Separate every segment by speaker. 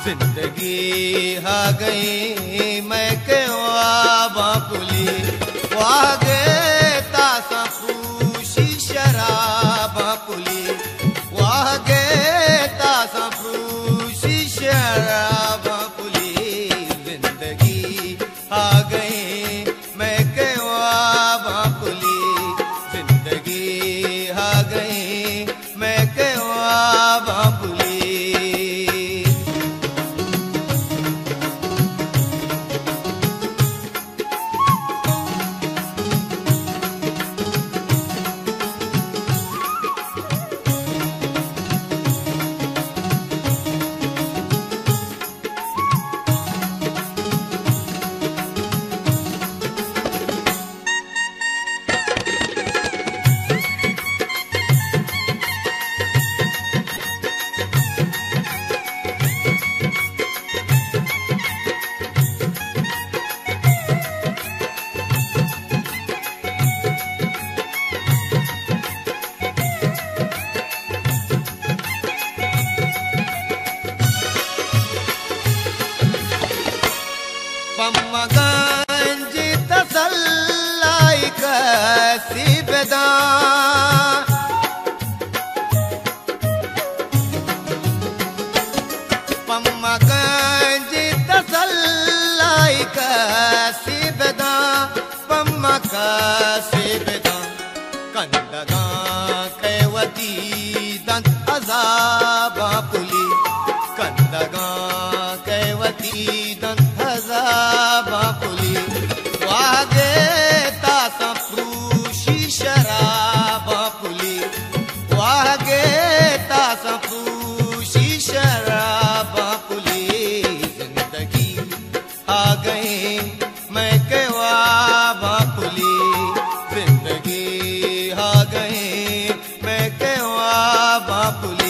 Speaker 1: जिंदगी हा गई मैं केवा बापुली वागे तासा पूशी शराब पुली वागे तासा पूशी शराब पुली जिंदगी हा गई मैं केवा बापुली जिंदगी हा गई मैं केवा बापुली। पम्मगंज तसल्लाई कसी बेदा पम्मगंज तसल्लाई कसी बेदा पम्मा कसी बेदा कंदगा कैवती दंत अजाबा पुली कंदगा कैवती दंत बापुली वागे तासा प्रूशी शराब पुली वागे तासा प्रूशी शराब पुली जिंदगी आ गई मैं केवा बापुली जिंदगी आ गई मैं केवा बापुली।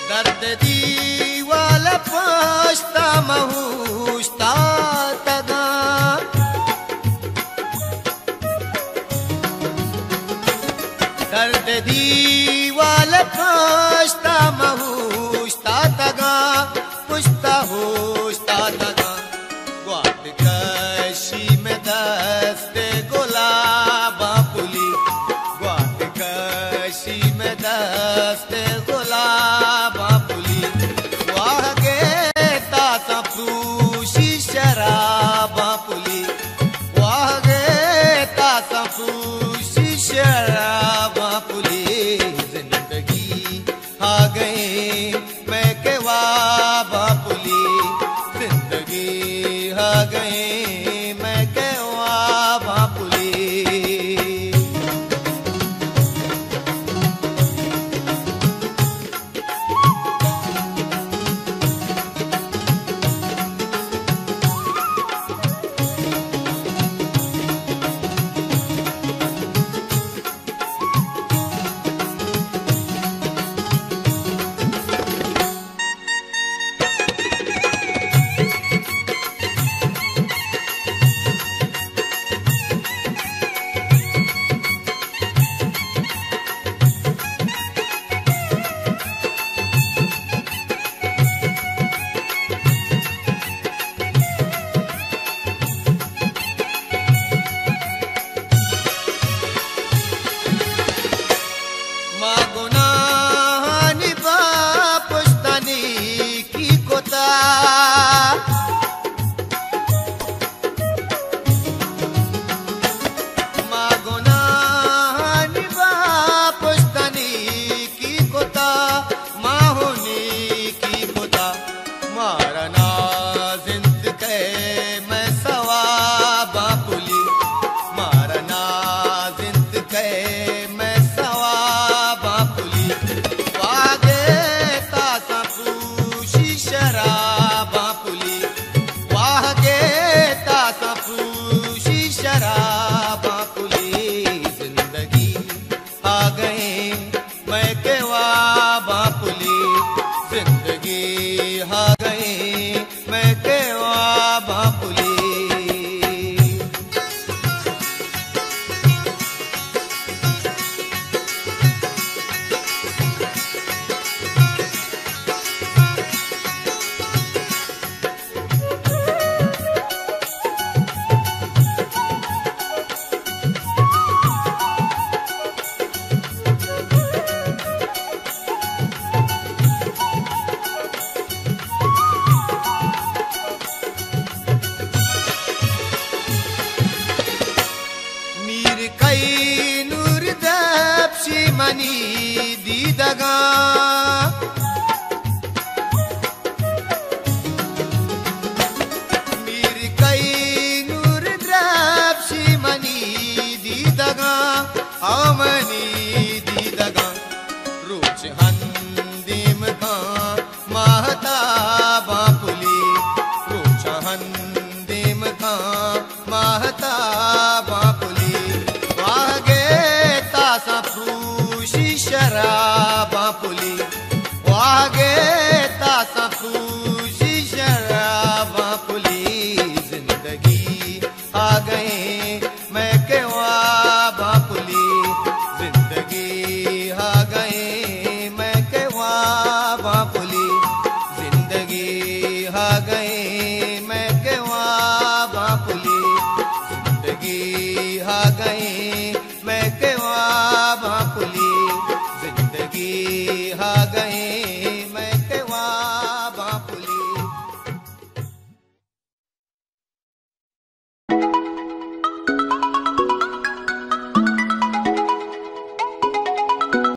Speaker 1: दर्द दीवाल पछता महूस्ता तगा दर्द दीवाल पछता महूस्ता तगा पुछता होस्ता तगा ग्वाट कशी में दस्ते गुलाबा पुली ग्वाट कशी में दस्ते गुलाबा पुली वागे तासा प्रूशी शराबा पुली वागे तासा प्रूशी शराबा पुली जिंदगी आ गई मैं केवा बापुली जिंदगी आ गई मैं केवा बापुली। मैं केवा बापुली। कई नूर दबशी मनी दीदगा मीर कई नूर दबशी मनी दीदगा आमनी दीदगा रोच हंदिम का महता बापुली रोच हंदिम का महता बापुली शराबा पुली वागे तासा फूशी शराबा पुली। जिंदगी आ गए मैं केवा बापुली जिंदगी आ गए मैं केवा बापुली जिंदगी आ गए मैं केवा बापुली जिंदगी आ गए मैं केवा बापुली जिंदगी आ गए